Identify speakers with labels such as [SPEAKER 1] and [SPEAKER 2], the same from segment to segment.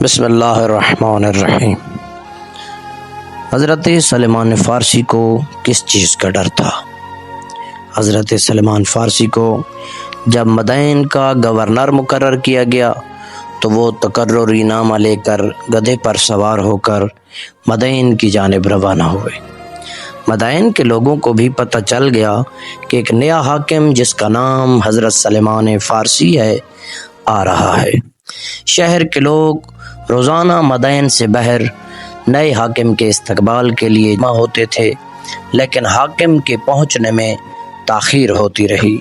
[SPEAKER 1] بسم اللہ الرحمن الرحیم۔ حضرت سلمان فارسی کو کس چیز کا ڈر تھا؟ حضرت سلمان فارسی کو جب مدائن کا گورنر مقرر کیا گیا تو وہ تقرری نامہ لے کر گدھے پر سوار ہو کر مدائن کی جانب روانہ ہوئے۔ مدائن کے لوگوں کو بھی پتہ چل گیا کہ ایک نیا حاکم جس کا نام حضرت سلمان فارسی ہے آ رہا ہے۔ شہر کے لوگ روزانہ مدائن سے باہر نئے حاکم کے استقبال کے لیے جمع ہوتے تھے، لیکن حاکم کے پہنچنے میں تاخیر ہوتی رہی۔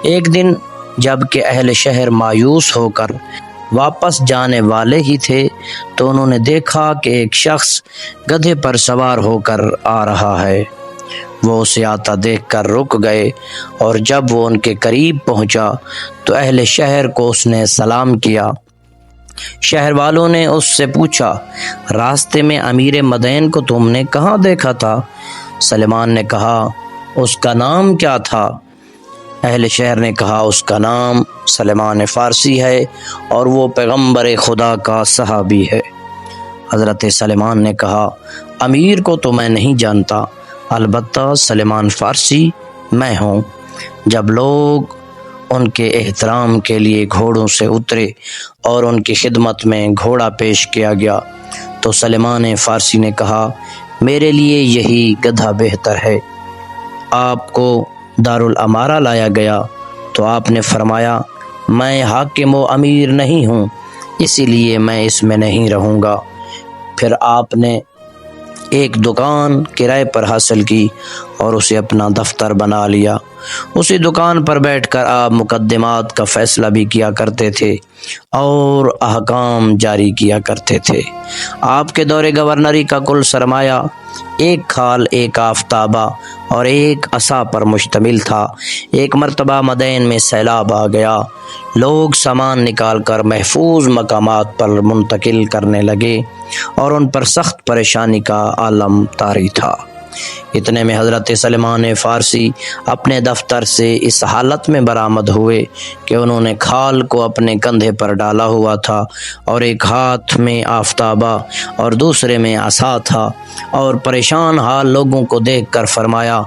[SPEAKER 1] ایک دن جب کہ اہل شہر مایوس ہو کر واپس جانے والے ہی تھے تو انہوں نے دیکھا کہ ایک شخص گدھے پر سوار ہو کر آ رہا ہے۔ وہ اسے آتا دیکھ کر رک گئے اور جب وہ ان کے قریب پہنچا تو اہل شہر کو اس نے سلام کیا۔ شہر والوں نے اس سے پوچھا، راستے میں امیر مدائن کو تم نے کہاں دیکھا تھا؟ سلمان نے کہا، اس کا نام کیا تھا؟ اہل شہر نے کہا، اس کا نام سلمان فارسی ہے اور وہ پیغمبر خدا کا صحابی ہے۔ حضرت سلمان نے کہا، امیر کو تو میں نہیں جانتا، البتہ سلمان فارسی میں ہوں۔ جب لوگ ان کے احترام کے لیے گھوڑوں سے اترے اور ان کی خدمت میں گھوڑا پیش کیا گیا تو سلمان فارسی نے کہا، میرے لیے یہی گدھا بہتر ہے۔ آپ کو دارالامارہ لایا گیا تو آپ نے فرمایا، میں حاکم و امیر نہیں ہوں، اسی لیے میں اس میں نہیں رہوں گا۔ پھر آپ نے ایک دکان کرائے پر حاصل کی اور اسے اپنا دفتر بنا لیا۔ اسی دکان پر بیٹھ کر آپ مقدمات کا فیصلہ بھی کیا کرتے تھے اور احکام جاری کیا کرتے تھے۔ آپ کے دور گورنری کا کل سرمایہ ایک کھال، ایک آفتابہ اور ایک عصا پر مشتمل تھا۔ ایک مرتبہ مدائن میں سیلاب آ گیا، لوگ سامان نکال کر محفوظ مقامات پر منتقل کرنے لگے اور ان پر سخت پریشانی کا عالم طاری تھا۔ اتنے میں حضرت سلمان فارسی اپنے دفتر سے اس حالت میں برآمد ہوئے کہ انہوں نے کھال کو اپنے کندھے پر ڈالا ہوا تھا اور ایک ہاتھ میں آفتابہ اور دوسرے میں عصا تھا، اور پریشان حال لوگوں کو دیکھ کر فرمایا،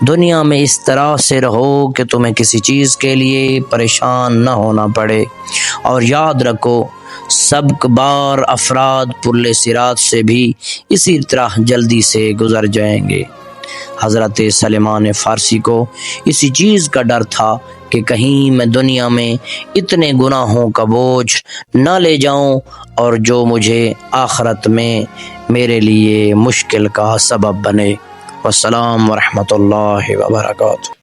[SPEAKER 1] دنیا میں اس طرح سے رہو کہ تمہیں کسی چیز کے لیے پریشان نہ ہونا پڑے، اور یاد رکھو سبق بار افراد پل صراط سے بھی اسی طرح جلدی سے گزر جائیں گے۔ حضرت سلمان فارسی کو اسی چیز کا ڈر تھا کہ کہیں میں دنیا میں اتنے گناہوں کا بوجھ نہ لے جاؤں اور جو مجھے آخرت میں میرے لیے مشکل کا سبب بنے۔ والسلام ورحمۃ اللہ وبرکاتہ۔